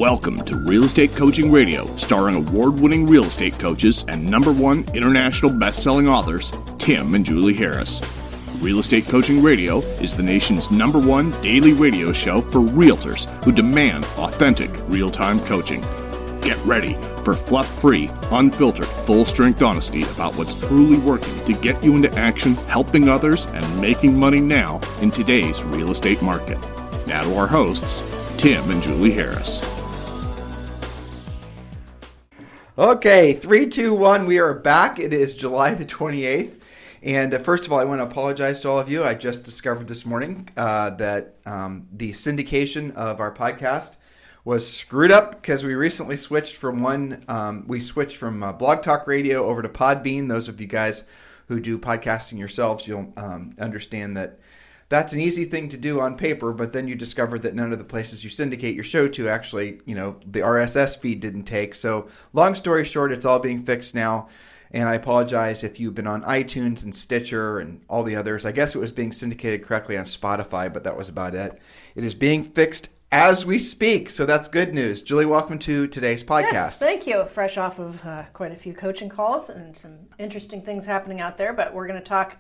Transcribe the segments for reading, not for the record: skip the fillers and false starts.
Welcome to Real Estate Coaching Radio, starring award-winning real estate coaches and #1 international best-selling authors, Tim and Julie Harris. Real Estate Coaching Radio is the nation's #1 daily radio show for realtors who demand authentic, real-time coaching. Get ready for fluff-free, unfiltered, full-strength honesty about what's truly working to get you into action, helping others, and making money now in today's real estate market. Now to our hosts, Tim and Julie Harris. Okay, 3, 2, 1, we are back. It is July the 28th. And first of all, I want to apologize to all of you. I just discovered this morning that the syndication of our podcast was screwed up because we recently switched from Blog Talk Radio over to Podbean. Those of you guys who do podcasting yourselves, you'll understand that that's an easy thing to do on paper, but then you discover that none of the places you syndicate your show to actually, the RSS feed didn't take. So long story short, it's all being fixed now. And I apologize if you've been on iTunes and Stitcher and all the others. I guess it was being syndicated correctly on Spotify, but that was about it. It is being fixed as we speak, so that's good news. Julie, welcome to today's podcast. Yes, thank you. Fresh off of quite a few coaching calls and some interesting things happening out there, but we're going to talk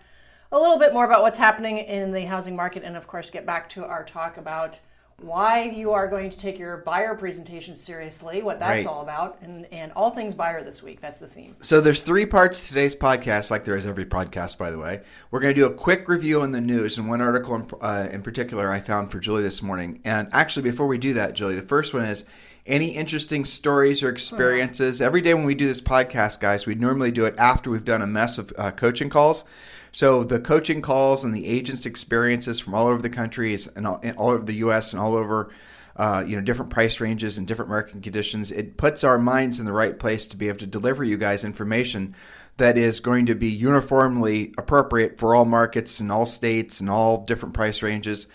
a little bit more about what's happening in the housing market and, of course, get back to our talk about why you are going to take your buyer presentation seriously, what that's all about, and all things buyer this week. That's the theme. So there's 3 parts to today's podcast, like there is every podcast, by the way. We're going to do a quick review on the news, and one article in particular I found for Julie this morning. And actually, before we do that, Julie, the first one is any interesting stories or experiences. Every day when we do this podcast, guys, we normally do it after we've done a mess of coaching calls. So the coaching calls and the agents' experiences from all over the country and all over the U.S. and all over, different price ranges and different market conditions. It puts our minds in the right place to be able to deliver you guys information that is going to be uniformly appropriate for all markets and all states and all different price ranges.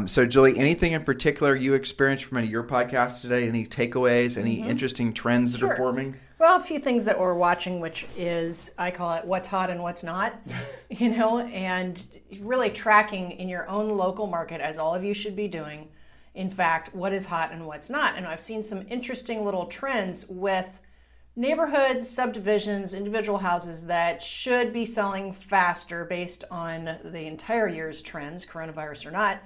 So, Julie, anything in particular you experienced from any of your podcasts today? Any takeaways? Any interesting trends that are forming? Well, a few things that we're watching, which is, I call it what's hot and what's not, and really tracking in your own local market, as all of you should be doing, in fact, what is hot and what's not. And I've seen some interesting little trends with neighborhoods, subdivisions, individual houses that should be selling faster based on the entire year's trends, coronavirus or not,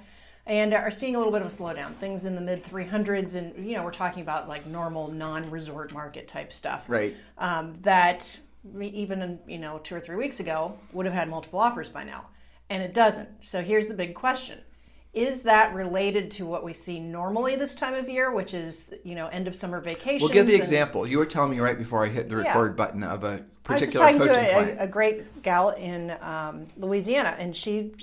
and are seeing a little bit of a slowdown. Things in the mid 300s, and we're talking about like normal non-resort market type stuff. Right. That even 2 or 3 weeks ago would have had multiple offers by now, and it doesn't. So here's the big question: is that related to what we see normally this time of year, which is end of summer vacations? Well, give the example. You were telling me right before I hit the record button of a particular coaching client. I was talking to a great gal in Louisiana, and she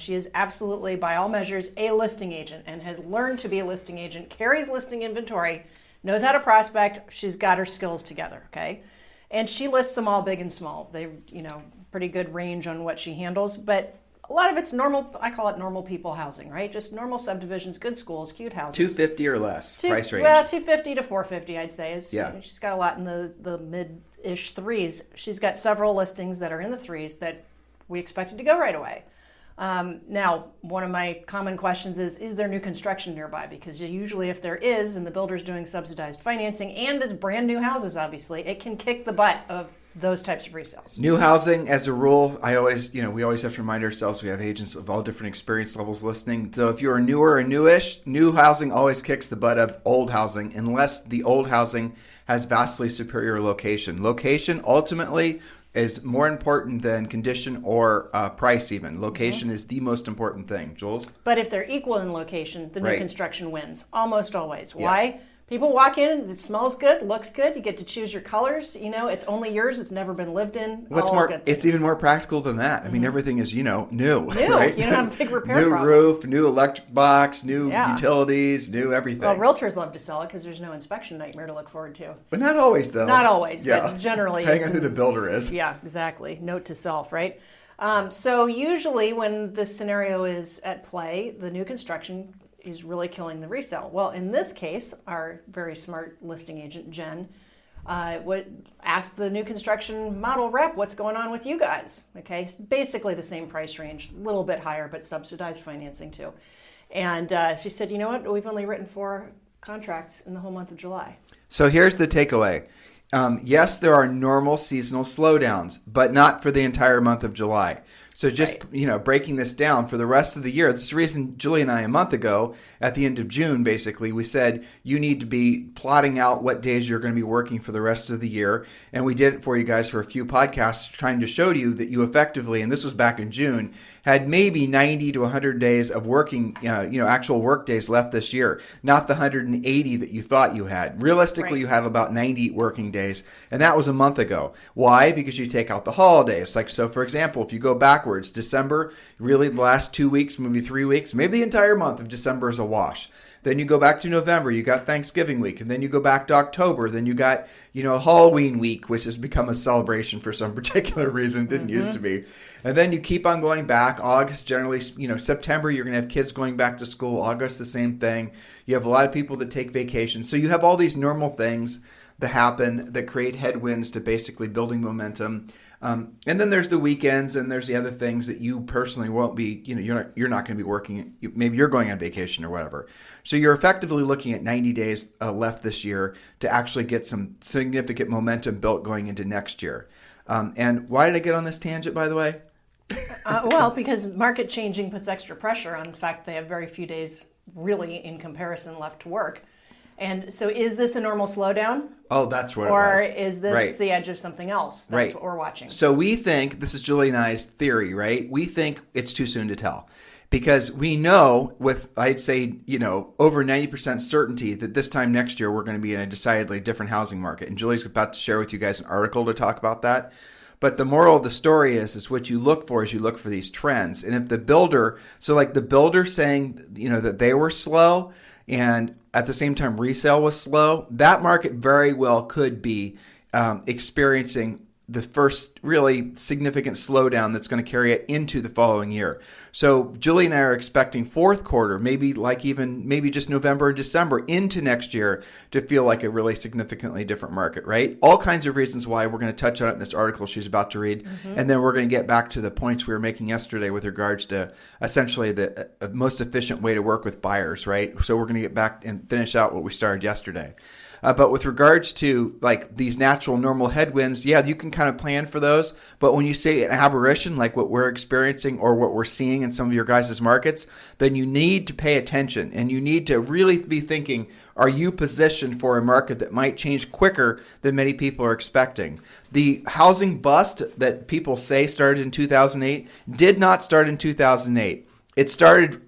is absolutely, by all measures, a listing agent and has learned to be a listing agent, carries listing inventory, knows how to prospect. She's got her skills together, okay? And she lists them all big and small. They, pretty good range on what she handles, but a lot of it's normal. I call it normal people housing, right? Just normal subdivisions, good schools, cute houses. 250 or less price range. Well, 250 to 450, I'd say. She's got a lot in the mid-ish threes. She's got several listings that are in the threes that we expected to go right away. Now, one of my common questions is there new construction nearby? Because usually if there is, and the builder's doing subsidized financing, and it's brand new houses, obviously, it can kick the butt of those types of resales. New housing, as a rule, we always have to remind ourselves we have agents of all different experience levels listening. So if you're newer or newish, new housing always kicks the butt of old housing unless the old housing has vastly superior location. Location ultimately is more important than condition or price even. Location is the most important thing. Jules? But if they're equal in location, the new construction wins. Almost always. Yeah. Why? People walk in, it smells good, looks good, you get to choose your colors, it's only yours, it's never been lived in. What's more, it's even more practical than that. I mean, everything is, new. Right? You don't have a big repair new problem. Roof, new electric box, new utilities, new everything. Well, realtors love to sell it because there's no inspection nightmare to look forward to. But not always, though. Not always, but generally. Depending on who the builder is. Yeah, exactly. Note to self, right? So usually when this scenario is at play, the new construction is really killing the resale. Well, in this case, our very smart listing agent, Jen, asked the new construction model rep, what's going on with you guys? Okay, basically the same price range, a little bit higher, but subsidized financing too. And she said, you know what, we've only written 4 contracts in the whole month of July. So here's the takeaway. Yes, there are normal seasonal slowdowns, but not for the entire month of July. So just, breaking this down for the rest of the year, this is the reason Julie and I a month ago at the end of June, basically, we said you need to be plotting out what days you're going to be working for the rest of the year. And we did it for you guys for a few podcasts trying to show you that you effectively, and this was back in June, had maybe 90 to 100 days of working, actual work days left this year, not the 180 that you thought you had. Realistically, you had about 90 working days, and that was a month ago. Why? Because you take out the holidays. So for example, if you go backwards, December, really the last 2 weeks, maybe 3 weeks, maybe the entire month of December is a wash. Then you go back to November, you got Thanksgiving week, and then you go back to October, then you got, Halloween week, which has become a celebration for some particular reason, didn't used to be. And then you keep on going back. August, generally, September, you're going to have kids going back to school. August, the same thing. You have a lot of people that take vacations. So you have all these normal things that happen that create headwinds to basically building momentum. And then there's the weekends, and there's the other things that you personally won't be, you're not going to be working. Maybe you're going on vacation or whatever. So you're effectively looking at 90 days left this year to actually get some significant momentum built going into next year. And why did I get on this tangent, by the way? Well, because market changing puts extra pressure on the fact they have very few days really in comparison left to work. And so is this a normal slowdown? Oh, that's what it was. Or is this the edge of something else? That's what we're watching. So we think, this is Julie and I's theory, right? We think it's too soon to tell. Because we know with, I'd say, over 90% certainty that this time next year we're going to be in a decidedly different housing market. And Julie's about to share with you guys an article to talk about that. But the moral of the story is what you look for is you look for these trends. And if the builder, the builder saying, that they were slow, and at the same time resale was slow, that market very well could be experiencing the first really significant slowdown that's going to carry it into the following year. So Julie and I are expecting fourth quarter, maybe just November and December into next year to feel like a really significantly different market, right? All kinds of reasons why. We're going to touch on it in this article she's about to read. And then we're going to get back to the points we were making yesterday with regards to essentially the most efficient way to work with buyers, right? So we're going to get back and finish out what we started yesterday. But with regards to these natural normal headwinds, you can kind of plan for those. But when you see an aberration like what we're experiencing or what we're seeing in some of your guys' markets, then you need to pay attention and you need to really be thinking, are you positioned for a market that might change quicker than many people are expecting? The housing bust that people say started in 2008 did not start in 2008. It started,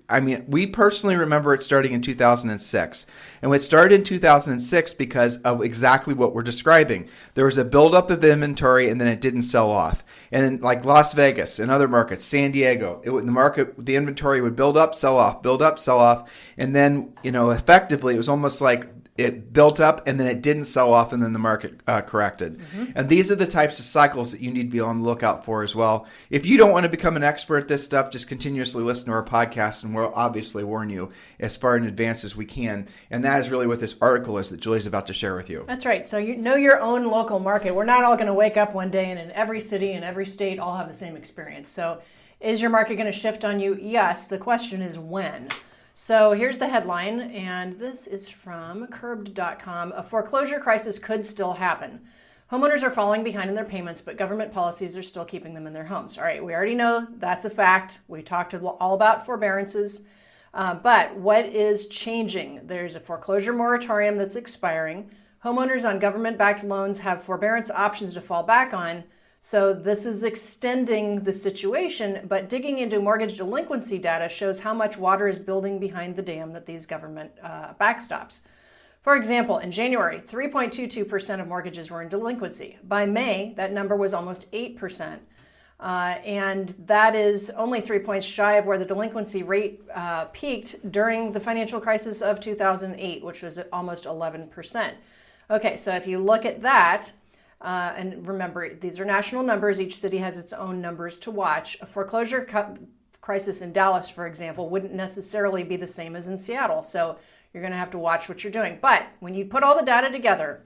we personally remember it starting in 2006. And it started in 2006 because of exactly what we're describing. There was a buildup of inventory and then it didn't sell off. And then like Las Vegas and other markets, San Diego, the inventory would build up, sell off, build up, sell off. And then, effectively it was almost like it built up and then it didn't sell off and then the market corrected. And these are the types of cycles that you need to be on the lookout for as well. If you don't want to become an expert at this stuff, just continuously listen to our podcast and we'll obviously warn you as far in advance as we can. And that is really what this article is that Julie's about to share with you. That's right. So you know your own local market. We're not all going to wake up one day and in every city and every state all have the same experience. So is your market going to shift on you? Yes. The question is when. So here's the headline, and this is from Curbed.com. A foreclosure crisis could still happen. Homeowners are falling behind in their payments, but government policies are still keeping them in their homes. All right, we already know that's a fact. We talked all about forbearances. But what is changing? There's a foreclosure moratorium that's expiring. Homeowners on government-backed loans have forbearance options to fall back on. So this is extending the situation, but digging into mortgage delinquency data shows how much water is building behind the dam that these government backstops. For example, in January, 3.22% of mortgages were in delinquency. By May, that number was almost 8%. And that is only 3 points shy of where the delinquency rate peaked during the financial crisis of 2008, which was at almost 11%. Okay, so if you look at that, and remember, these are national numbers. Each city has its own numbers to watch. A foreclosure crisis in Dallas, for example, wouldn't necessarily be the same as in Seattle. So you're going to have to watch what you're doing. But when you put all the data together,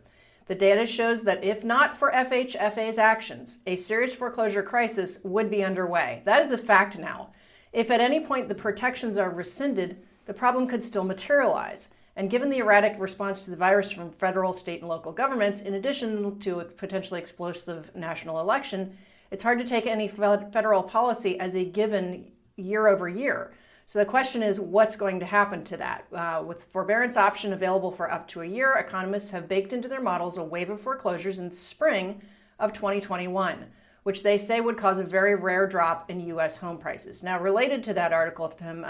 the data shows that if not for FHFA's actions, a serious foreclosure crisis would be underway. That is a fact now. If at any point the protections are rescinded, the problem could still materialize. And given the erratic response to the virus from federal, state, and local governments, in addition to a potentially explosive national election, it's hard to take any federal policy as a given year over year. So the question is, what's going to happen to that? With forbearance option available for up to a year, economists have baked into their models a wave of foreclosures in spring of 2021, which they say would cause a very rare drop in U.S. home prices. Now, related to that article, Tim,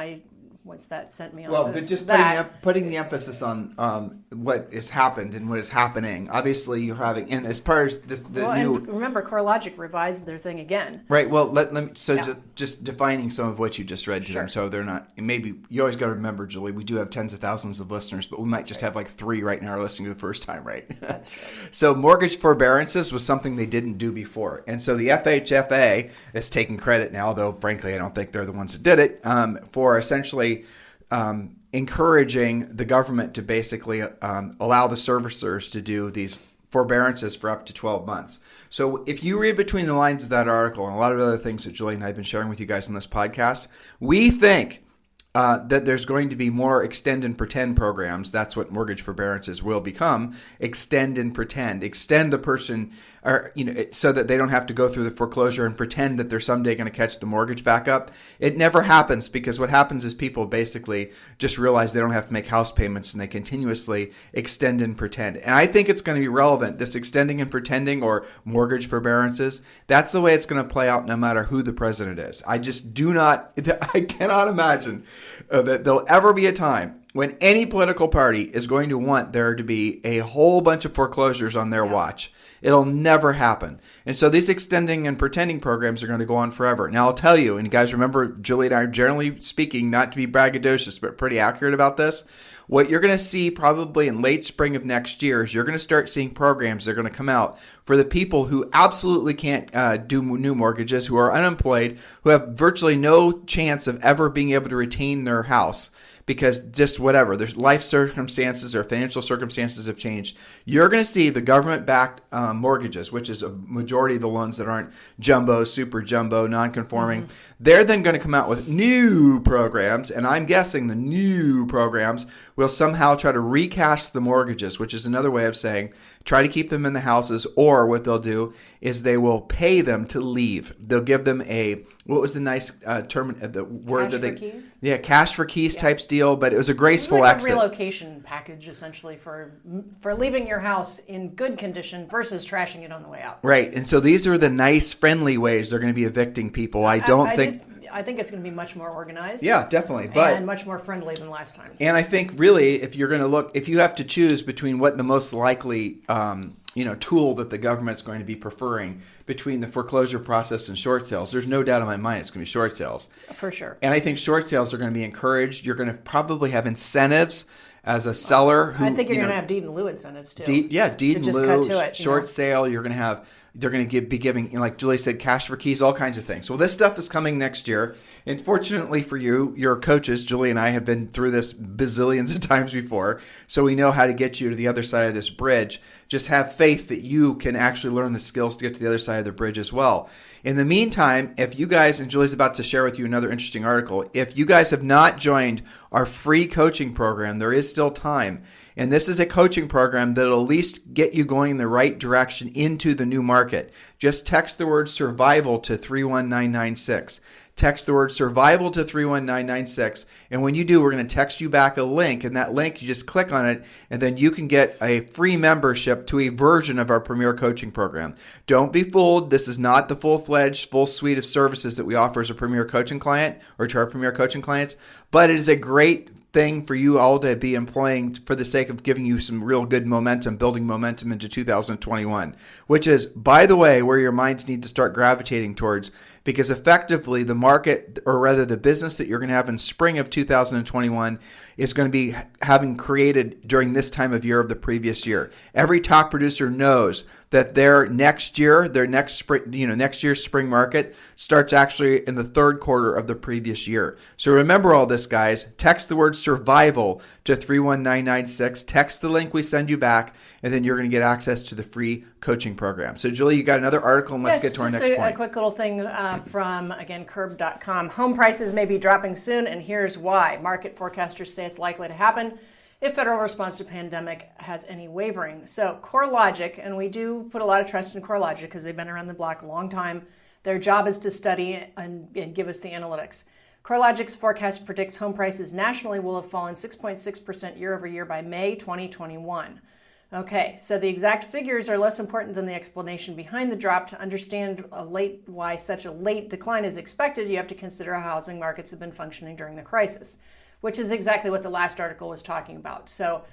once that sent me on. Well, but just putting the emphasis on what has happened and what is happening. Obviously, you're having, and as far as this, and remember, CoreLogic revised their thing again. Right. Well, just defining some of what you just read to them, so they're not. Maybe you always got to remember, Julie, we do have tens of thousands of listeners, but we might just have like 3 right now listening to the first time, right? That's true. So mortgage forbearances was something they didn't do before, and so the FHFA is taking credit now, though frankly, I don't think they're the ones that did it, for essentially encouraging the government to basically allow the servicers to do these forbearances for up to 12 months. So if you read between the lines of that article and a lot of other things that Julie and I have been sharing with you guys on this podcast, we think that there's going to be more extend and pretend programs. That's what mortgage forbearances will become. Extend and pretend. Extend the person, or so that they don't have to go through the foreclosure and pretend that they're someday going to catch the mortgage back up. It never happens, because what happens is people basically just realize they don't have to make house payments, and they continuously extend and pretend. And I think it's going to be relevant, this extending and pretending or mortgage forbearances. That's the way it's going to play out no matter who the president is. I cannot imagine that there'll ever be a time when any political party is going to want there to be a whole bunch of foreclosures on their watch. It'll never happen. And so these extending and pretending programs are going to go on forever. Now, I'll tell you, and you guys remember, Julie and I are generally speaking, not to be braggadocious, but pretty accurate about this. What you're going to see probably in late spring of next year is you're going to start seeing programs that are going to come out for the people who absolutely can't do new mortgages, who are unemployed, who have virtually no chance of ever being able to retain their house because just whatever, there's life circumstances or financial circumstances have changed. You're going to see the government-backed mortgages, which is a majority of the loans that aren't jumbo, super jumbo, non-conforming. Mm-hmm. They're then going to come out with new programs, and I'm guessing the new programs will somehow try to recast the mortgages, which is another way of saying try to keep them in the houses, or what they'll do is they will pay them to leave. They'll give them what was the nice term, the word cash that for keys? Yeah, cash for keys type deal, but it was a graceful like exit. A relocation package, essentially, for leaving your house in good condition versus trashing it on the way out. Right, and so these are the nice, friendly ways they're going to be evicting people. I think it's going to be much more organized. Yeah, definitely. And much more friendly than last time. And I think really, if you're going to look, if you have to choose between what the most likely tool that the government's going to be preferring between the foreclosure process and short sales, there's no doubt in my mind it's going to be short sales. For sure. And I think short sales are going to be encouraged. You're going to probably have incentives as a seller. I think you're going to have deed in lieu incentives too. Deed in lieu, short sale. You're going to have. They're going to be giving, like Julie said, cash for keys, all kinds of things. So this stuff is coming next year. And fortunately for you, your coaches, Julie and I, have been through this bazillions of times before. So we know how to get you to the other side of this bridge. Just have faith that you can actually learn the skills to get to the other side of the bridge as well. In the meantime, if you guys, and Julie's about to share with you another interesting article, if you guys have not joined our free coaching program, there is still time. And this is a coaching program that will at least get you going in the right direction into the new market. Just text the word survival to 31996. Text the word survival to 31996. And when you do, we're going to text you back a link. And that link, you just click on it, and then you can get a free membership to a version of our Premier Coaching Program. Don't be fooled. This is not the full-fledged, full suite of services that we offer as a Premier Coaching client or to our Premier Coaching clients. But it is a great thing for you all to be employing for the sake of giving you some real good momentum, building momentum into 2021, which is, by the way, where your minds need to start gravitating towards, because effectively the market, or rather the business that you're going to have in spring of 2021 is going to be having created during this time of year of the previous year. Every top producer knows that their next year's spring market starts actually in the third quarter of the previous year. So remember all this, guys. Text the word survival to 31996. Text the link we send you back, and then you're going to get access to the free coaching program. So Julie, you got another article, and let's get to our next point. A quick little thing from, again, curb.com. Home prices may be dropping soon, and here's why. Market forecasters say it's likely to happen if federal response to pandemic has any wavering. So CoreLogic, and we do put a lot of trust in CoreLogic because they've been around the block a long time. Their job is to study and give us the analytics. CoreLogic's forecast predicts home prices nationally will have fallen 6.6% year over year by May 2021. Okay, so the exact figures are less important than the explanation behind the drop. To understand why such a late decline is expected, you have to consider how housing markets have been functioning during the crisis, which is exactly what the last article was talking about. So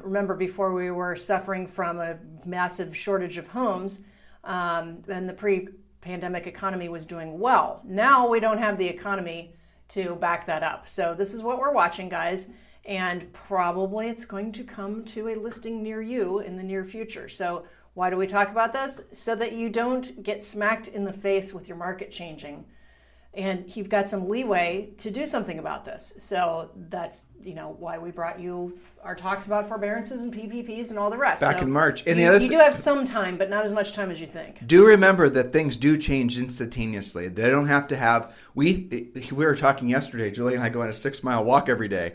remember, before we were suffering from a massive shortage of homes, and the pre-pandemic economy was doing well. Now we don't have the economy to back that up. So this is what we're watching, guys. And probably it's going to come to a listing near you in the near future. So why do we talk about this? So that you don't get smacked in the face with your market changing. And you've got some leeway to do something about this. So that's, why we brought you our talks about forbearances and PPPs and all the rest. Back in March. And you do have some time, but not as much time as you think. Do remember that things do change instantaneously. They don't have to have... We were talking yesterday, Julie and I go on a 6-mile walk every day.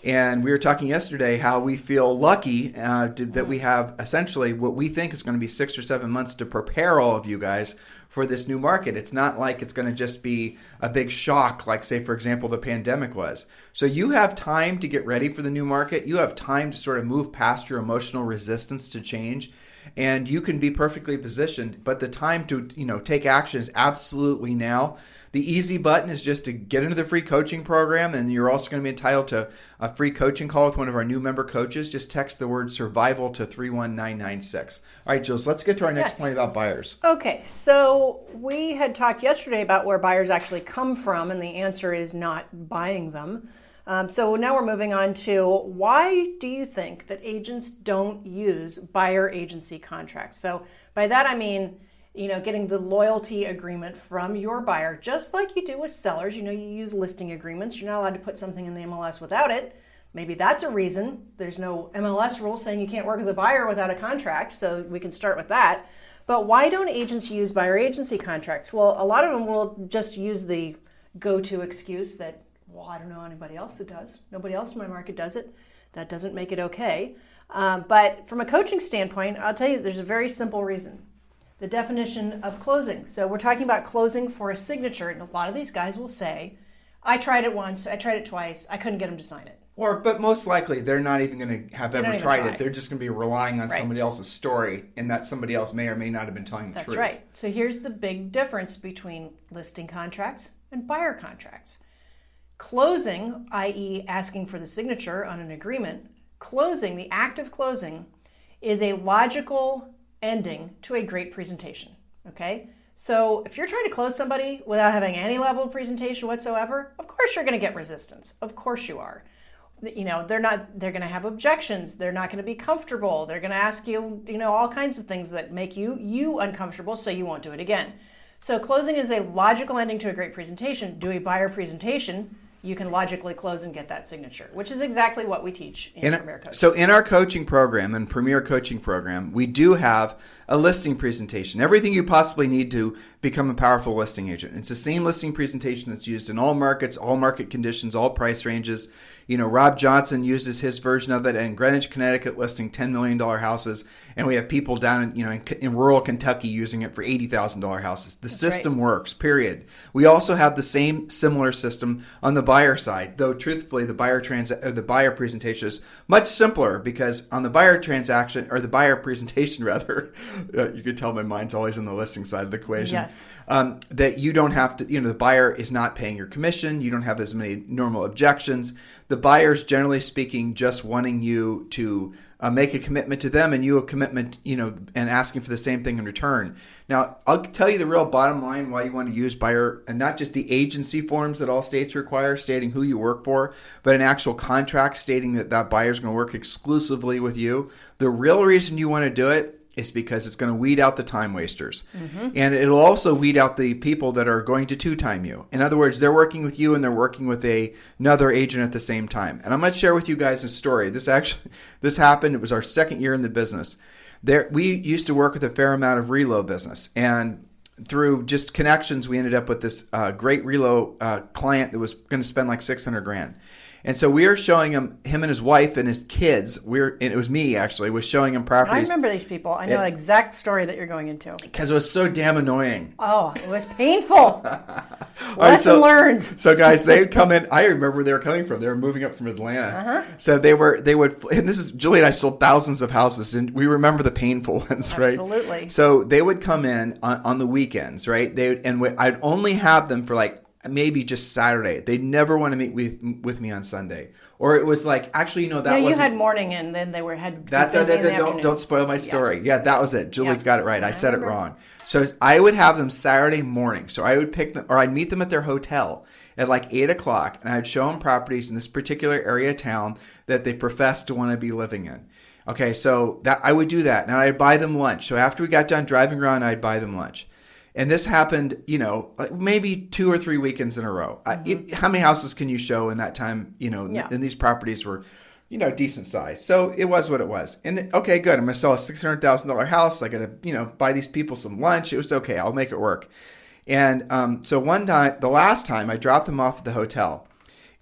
And we were talking yesterday how we feel lucky that we have essentially what we think is going to be 6 or 7 months to prepare all of you guys for this new market. It's not like it's going to just be a big shock like, say, for example, the pandemic was. So you have time to get ready for the new market. You have time to sort of move past your emotional resistance to change, and you can be perfectly positioned. But the time to take action is absolutely now. The easy button is just to get into the free coaching program, and you're also going to be entitled to a free coaching call with one of our new member coaches. Just text the word survival to 31996. All right, Jules, let's get to our next point about buyers. Okay, so we had talked yesterday about where buyers actually come from, and the answer is not buying them. So now we're moving on to, why do you think that agents don't use buyer agency contracts? So by that I mean, getting the loyalty agreement from your buyer, just like you do with sellers. You use listing agreements. You're not allowed to put something in the MLS without it. Maybe that's a reason. There's no MLS rule saying you can't work with a buyer without a contract, so we can start with that. But why don't agents use buyer agency contracts? Well, a lot of them will just use the go-to excuse that, I don't know anybody else who does. Nobody else in my market does it. That doesn't make it okay. But from a coaching standpoint, I'll tell you there's a very simple reason. The definition of closing. So we're talking about closing for a signature, and a lot of these guys will say, I tried it once, I tried it twice, I couldn't get them to sign it. But most likely they're not even going to have ever tried it. They're just going to be relying on Right. somebody else's story, and that somebody else may or may not have been telling the That's truth. right. So here's the big difference between listing contracts and buyer contracts. Closing, i.e. asking for the signature on an agreement, closing, the act of closing, is a logical ending to a great presentation, okay? So if you're trying to close somebody without having any level of presentation whatsoever, of course you're going to get resistance. Of course you are. They're going to have objections. They're not going to be comfortable. They're going to ask you, all kinds of things that make you uncomfortable, so you won't do it again. So closing is a logical ending to a great presentation. Do a buyer presentation, you can logically close and get that signature, which is exactly what we teach in Premier Coaching. So in our coaching program and Premier Coaching Program, we do have a listing presentation. Everything you possibly need to become a powerful listing agent. It's the same listing presentation that's used in all markets, all market conditions, all price ranges. Rob Johnson uses his version of it in Greenwich, Connecticut, listing $10 million houses. And we have people down in rural Kentucky using it for $80,000 houses. The system works, period. We also have the same similar system on the buyer side, though truthfully, the buyer presentation is much simpler, because on the buyer transaction, or the buyer presentation rather, you can tell my mind's always on the listing side of the equation. Yes. That you don't have to, the buyer is not paying your commission. You don't have as many normal objections. The buyer's generally speaking just wanting you to make a commitment to them, and you a commitment, and asking for the same thing in return. Now, I'll tell you the real bottom line why you want to use buyer, and not just the agency forms that all states require stating who you work for, but an actual contract stating that buyer is going to work exclusively with you. The real reason you want to do it is because it's going to weed out the time wasters. Mm-hmm. And it'll also weed out the people that are going to two-time you. In other words, they're working with you and they're working with another agent at the same time. And I'm going to share with you guys a story. This happened. It was our second year in the business. We used to work with a fair amount of relo business. And through just connections, we ended up with this great relo client that was going to spend like $600,000. And so we were showing him and his wife and his kids. And it was me actually was showing him I properties. remember these people. I know the exact story that you're going into. Because it was so damn annoying. Oh, it was painful. Lesson learned. So guys, they would come in. I remember where they were coming from. They were moving up from Atlanta. So they would, and this is, Julie and I sold thousands of houses, and we remember the painful ones, right? Absolutely. So they would come in on the weekends, right? I'd only have them for like maybe just Saturday. They'd never want to meet with me on Sunday. Or it was like, actually, that No, you wasn't. had morning and then they had That's busy in the don't afternoon. spoil my story. Yeah, that was it. Julie's got it right. I said it remember. wrong. So I would have them Saturday morning. So I would pick them, or I'd meet them at their hotel at like 8:00, and I'd show them properties in this particular area of town that they profess to want to be living in. Okay, so that I would do that, and I'd buy them lunch. So after we got done driving around, I'd buy them lunch. And this happened, like maybe 2 or 3 weekends in a row. How many houses can you show in that time? And these properties were, decent size. So it was what it was. And okay, good. I'm going to sell a $600,000 house. I got to, buy these people some lunch. It was okay. I'll make it work. And so one time, the last time, I dropped them off at the hotel.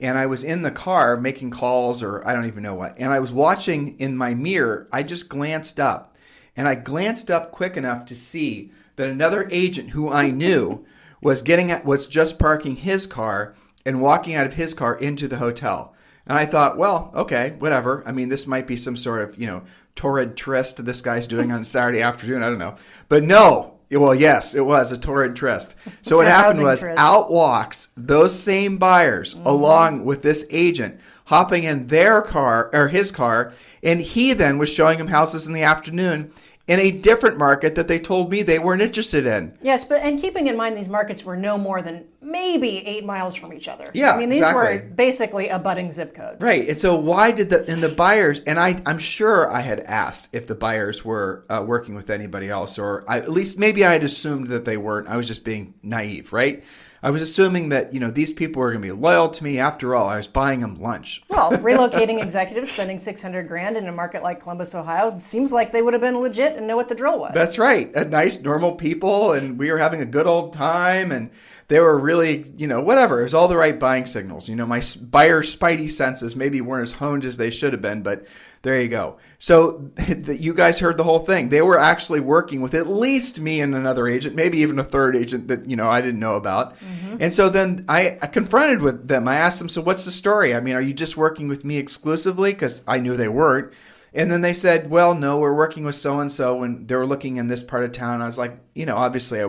And I was in the car making calls or I don't even know what. And I was watching in my mirror. I just glanced up. And I glanced up quick enough to see that another agent who I knew was just parking his car and walking out of his car into the hotel. And I thought, well, okay, whatever. I mean, this might be some sort of, torrid tryst this guy's doing on a Saturday afternoon. I don't know. But no. Well, yes, it was a torrid tryst. So what happened was out walks those same buyers along with this agent hopping in their car or his car. And he then was showing him houses in the afternoon in a different market that they told me they weren't interested in. Yes, and keeping in mind these markets were no more than maybe 8 miles from each other. Yeah, I mean, these exactly. were basically abutting zip codes. Right. And so why did the buyers, and I'm sure I had asked if the buyers were working with anybody else, or at least maybe I had assumed that they weren't. I was just being naive, right? I was assuming that, these people were going to be loyal to me. After all, I was buying them lunch. Well, relocating executives spending $600,000 in a market like Columbus, Ohio, seems like they would have been legit and know what the drill was. That's right. Nice, normal people, and we were having a good old time, and they were really, whatever. It was all the right buying signals. My buyer spidey senses maybe weren't as honed as they should have been, but there you go. So you guys heard the whole thing. They were actually working with at least me and another agent, maybe even a third agent that, I didn't know about. And so then I confronted with them. I asked them, so what's the story? I mean, are you just working with me exclusively? Because I knew they weren't. And then they said, well, no, we're working with so-and-so, and they were looking in this part of town. I was like, obviously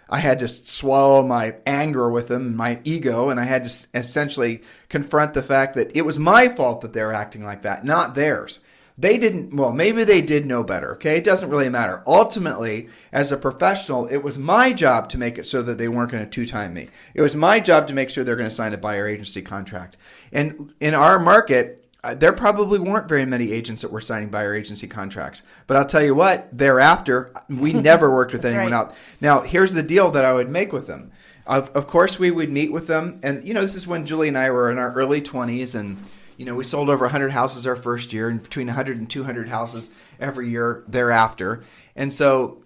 I had to swallow my anger with them, my ego, and I had to essentially confront the fact that it was my fault that they were acting like that, not theirs. They didn't, well, maybe they did know better, okay? It doesn't really matter. Ultimately, as a professional, it was my job to make it so that they weren't going to two-time me. It was my job to make sure they're going to sign a buyer agency contract. And in our market, there probably weren't very many agents that were signing buyer agency contracts. But I'll tell you what, thereafter, we never worked with anyone else. Now, here's the deal that I would make with them. Of course, we would meet with them. And, this is when Julie and I were in our early 20s. And, we sold over 100 houses our first year and between 100 and 200 houses every year thereafter. And so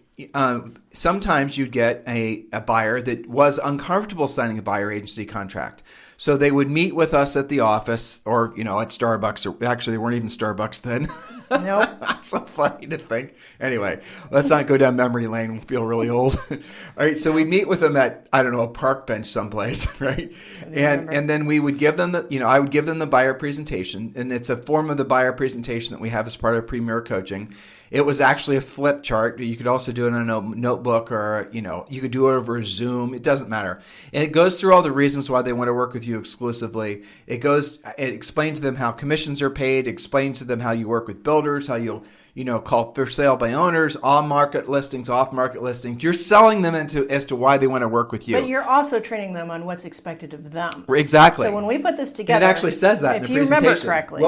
sometimes you'd get a buyer that was uncomfortable signing a buyer agency contract. So they would meet with us at the office or, at Starbucks. Or actually, they weren't even Starbucks then. Nope. So funny to think. Anyway, let's not go down memory lane. We'll feel really old. All right. So we meet with them at, a park bench someplace, right? And then we would give them I would give them the buyer presentation. And it's a form of the buyer presentation that we have as part of Premier Coaching. It was actually a flip chart. You could also do it on a notebook or, you could do it over Zoom. It doesn't matter. And it goes through all the reasons why they want to work with you exclusively. It explains to them how commissions are paid, explains to them how you work with builders, how you'll, call for sale by owners, on-market listings, off-market listings. You're selling them as to why they want to work with you. But you're also training them on what's expected of them. Exactly. So when we put this together, it actually says that in the presentation. If you remember correctly.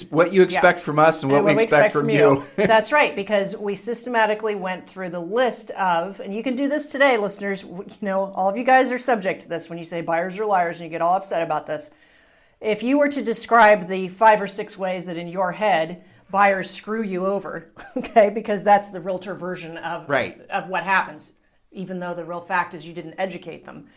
What you expect from us and what we expect from you. That's right, because we systematically went through the list of, and you can do this today, listeners, all of you guys are subject to this when you say buyers are liars and you get all upset about this. If you were to describe the 5 or 6 ways that in your head buyers screw you over, okay, because that's the realtor version of what happens, even though the real fact is you didn't educate them.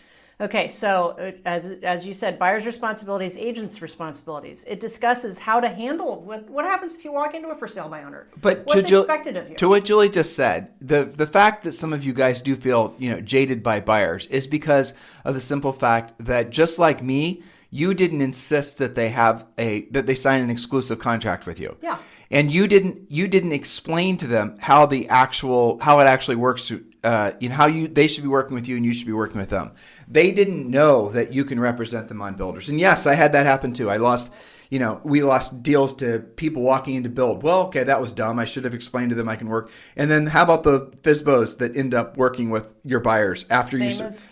Okay, so as you said, buyer's responsibilities, agent's responsibilities. It discusses how to handle what happens if you walk into a for sale by owner. But what's expected of you? To what Julie just said, the fact that some of you guys do feel jaded by buyers is because of the simple fact that just like me, you didn't insist that they sign an exclusive contract with you. Yeah. And you didn't explain to them how it actually works to they should be working with you and you should be working with them. They didn't know that you can represent them on builders. And yes, I had that happen too. We lost deals to people walking into build. Well, okay, that was dumb. I should have explained to them I can work. And then how about the FSBOs that end up working with your buyers after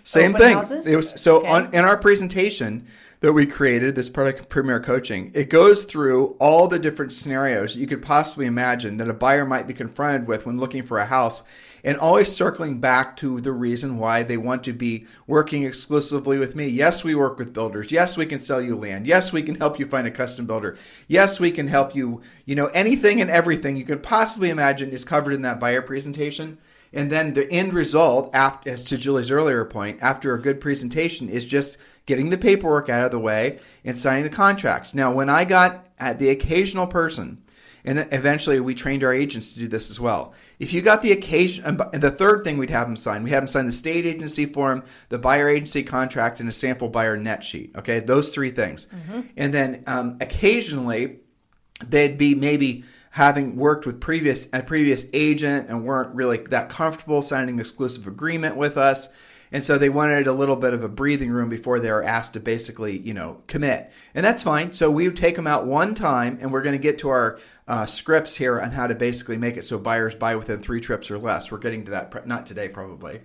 same thing. Houses? It was in our presentation that we created, this product Premier Coaching, it goes through all the different scenarios you could possibly imagine that a buyer might be confronted with when looking for a house, and always circling back to the reason why they want to be working exclusively with me. Yes, we work with builders. Yes, we can sell you land. Yes, we can help you find a custom builder. Yes, we can help you, anything and everything you could possibly imagine is covered in that buyer presentation. And then the end result, as to Julie's earlier point, after a good presentation is just getting the paperwork out of the way and signing the contracts. Now, when I got at the occasional person, and then eventually we trained our agents to do this as well. If you got the occasion, and the third thing we'd have them sign the state agency form, the buyer agency contract, and a sample buyer net sheet. Okay, those three things. Mm-hmm. And then occasionally they'd be maybe having worked with a previous agent and weren't really that comfortable signing an exclusive agreement with us. And so they wanted a little bit of a breathing room before they were asked to basically, commit. And that's fine. So we would take them out one time, and we're going to get to our scripts here on how to basically make it so buyers buy within 3 trips or less. We're getting to that, not today probably.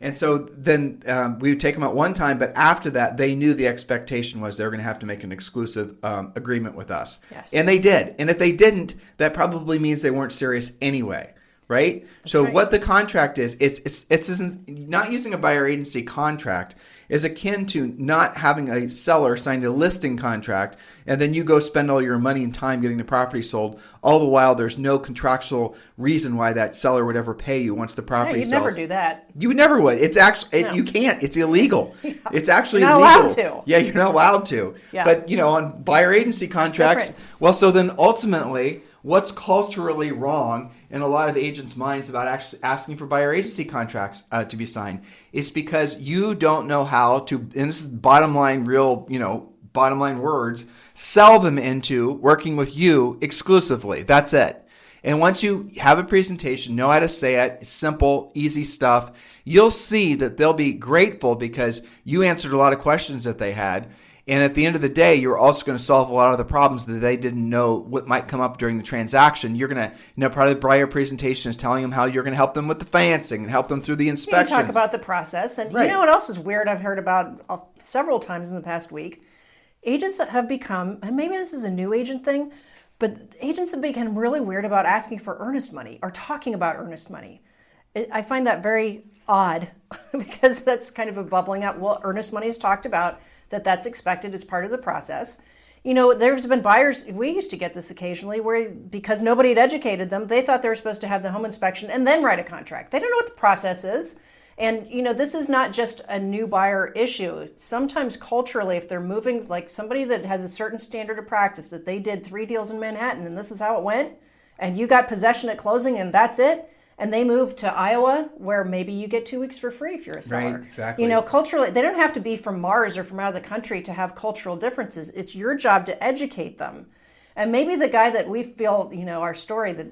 And so then we would take them out one time, but after that, they knew the expectation was they were going to have to make an exclusive agreement with us. Yes. And they did. And if they didn't, that probably means they weren't serious anyway. Right? That's so right. What the contract is, it's not using a buyer agency contract is akin to not having a seller sign a listing contract and then you go spend all your money and time getting the property sold. All the while, there's no contractual reason why that seller would ever pay you once the property sells. You'd never do that. You never would. It's actually No. You can't. It's illegal. Yeah. It's actually You're not illegal. allowed to. Yeah, you're not allowed to. Yeah. But on buyer agency contracts, well, so then ultimately, what's culturally wrong in a lot of agents' minds about actually asking for buyer agency contracts to be signed is because you don't know how to, and this is bottom line words, sell them into working with you exclusively. That's it. And once you have a presentation, know how to say it, it's simple, easy stuff, you'll see that they'll be grateful because you answered a lot of questions that they had. And at the end of the day, you're also going to solve a lot of the problems that they didn't know what might come up during the transaction. You're going to, part of the buyer presentation is telling them how you're going to help them with the financing and help them through the inspections. You talk about the process. And right. You know what else is weird I've heard about several times in the past week? Agents have become, and maybe this is a new agent thing, but agents have become really weird about asking for earnest money or talking about earnest money. I find that very odd because that's kind of a bubbling up. Well, earnest money is talked about. That's expected as part of the process. There's been buyers, we used to get this occasionally, where because nobody had educated them, they thought they were supposed to have the home inspection and then write a contract. They don't know what the process is. And, this is not just a new buyer issue. Sometimes culturally, if they're moving, like somebody that has a certain standard of practice, that they did 3 deals in Manhattan and this is how it went, and you got possession at closing and that's it, and they move to Iowa where maybe you get 2 weeks for free if you're a seller. Right, exactly. Culturally, they don't have to be from Mars or from out of the country to have cultural differences. It's your job to educate them. And maybe the guy that we feel, our story that,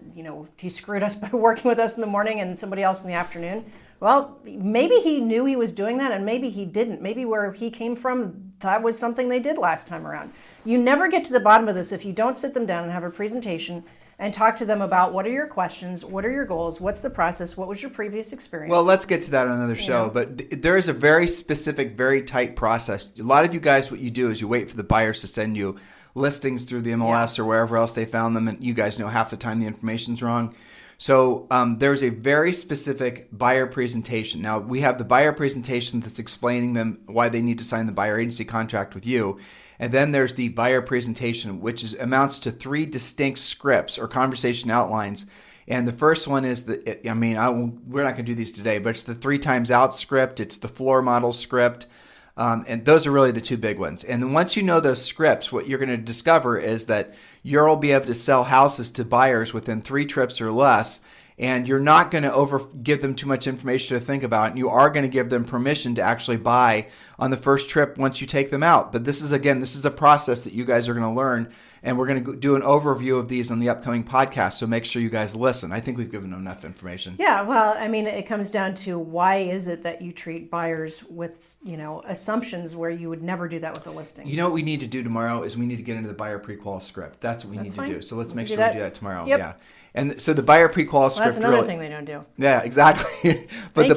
he screwed us by working with us in the morning and somebody else in the afternoon. Well, maybe he knew he was doing that and maybe he didn't. Maybe where he came from, that was something they did last time around. You never get to the bottom of this if you don't sit them down and have a presentation and talk to them about what are your questions, what are your goals, what's the process, what was your previous experience. Well, let's get to that on another show, but there is a very specific, very tight process. A lot of you guys, what you do is you wait for the buyers to send you listings through the MLS or wherever else they found them, and you guys know half the time the information's wrong. So there's a very specific buyer presentation. Now, we have the buyer presentation that's explaining them why they need to sign the buyer agency contract with you. And then there's the buyer presentation, which amounts to 3 distinct scripts or conversation outlines. And the first one is we're not going to do these today, but it's the 3 times out script. It's the floor model script. And those are really the two big ones. And then once you know those scripts, what you're going to discover is that you'll be able to sell houses to buyers within 3 trips or less. And you're not going to give them too much information to think about. And you are going to give them permission to actually buy on the first trip once you take them out. But this is a process that you guys are going to learn. And we're going to do an overview of these on the upcoming podcast. So make sure you guys listen. I think we've given them enough information. Yeah, well, I mean, it comes down to why is it that you treat buyers with, assumptions where you would never do that with a listing? You know what we need to do tomorrow is we need to get into the buyer pre-qual script. That's what we need to do. So let's make sure we do that tomorrow. Yep. Yeah. And so the buyer pre-qual script. That's another thing they don't do. Yeah, exactly. But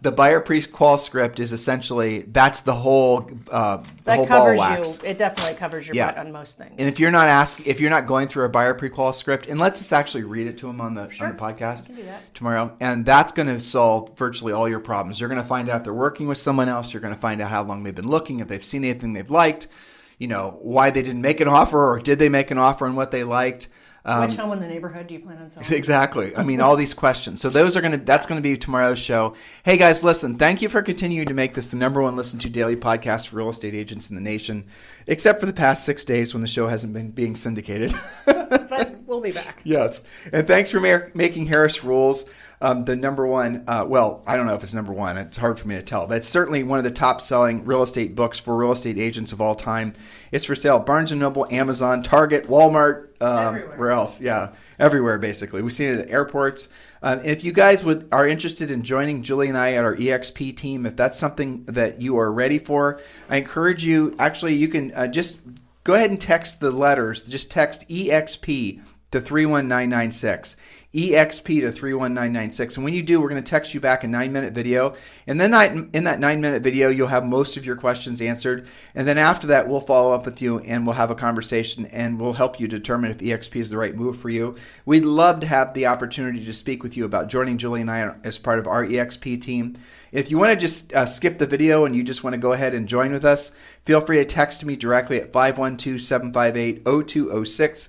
the buyer pre-qual script is essentially that's the whole that whole covers ball wax. It definitely covers your butt on most things. And if you're not going through a buyer pre-qual script, and let's just actually read it to them on the podcast tomorrow, and that's going to solve virtually all your problems. You're going to find out if they're working with someone else. You're going to find out how long they've been looking, if they've seen anything they've liked, why they didn't make an offer, or did they make an offer and what they liked. Which home in the neighborhood do you plan on selling? Exactly. I mean, all these questions. So that's going to be tomorrow's show. Hey guys, listen, thank you for continuing to make this the number one listened to daily podcast for real estate agents in the nation, except for the past 6 days when the show hasn't been being syndicated. But we'll be back. Yes. And thanks for making Harris Rules the number one. Well, I don't know if it's number one. It's hard for me to tell, but it's certainly one of the top selling real estate books for real estate agents of all time. It's for sale at Barnes & Noble, Amazon, Target, Walmart, where else? Yeah, everywhere basically. We've seen it at airports. And if you guys are interested in joining Julie and I at our EXP team, if that's something that you are ready for, I encourage you. Actually, you can just go ahead and text the letters. Just text EXP to 31996. EXP to 31996. And when you do, we're going to text you back a 9-minute video. And then in that 9-minute video, you'll have most of your questions answered. And then after that, we'll follow up with you and we'll have a conversation and we'll help you determine if EXP is the right move for you. We'd love to have the opportunity to speak with you about joining Julie and I as part of our EXP team. If you want to just skip the video and you just want to go ahead and join with us, feel free to text me directly at 512-758-0206.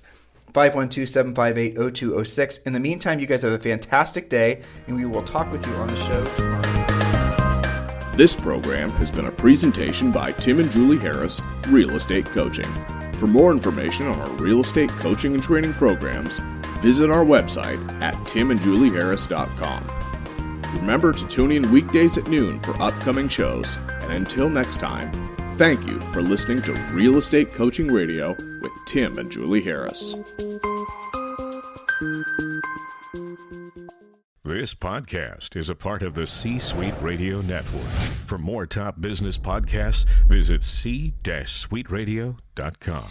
512-758-0206. In the meantime, you guys have a fantastic day, and we will talk with you on the show tomorrow. This program has been a presentation by Tim and Julie Harris, Real Estate Coaching. For more information on our real estate coaching and training programs, visit our website at timandjulieharris.com. Remember to tune in weekdays at noon for upcoming shows, and until next time, thank you for listening to Real Estate Coaching Radio with Tim and Julie Harris. This podcast is a part of the C-Suite Radio Network. For more top business podcasts, visit c-suiteradio.com.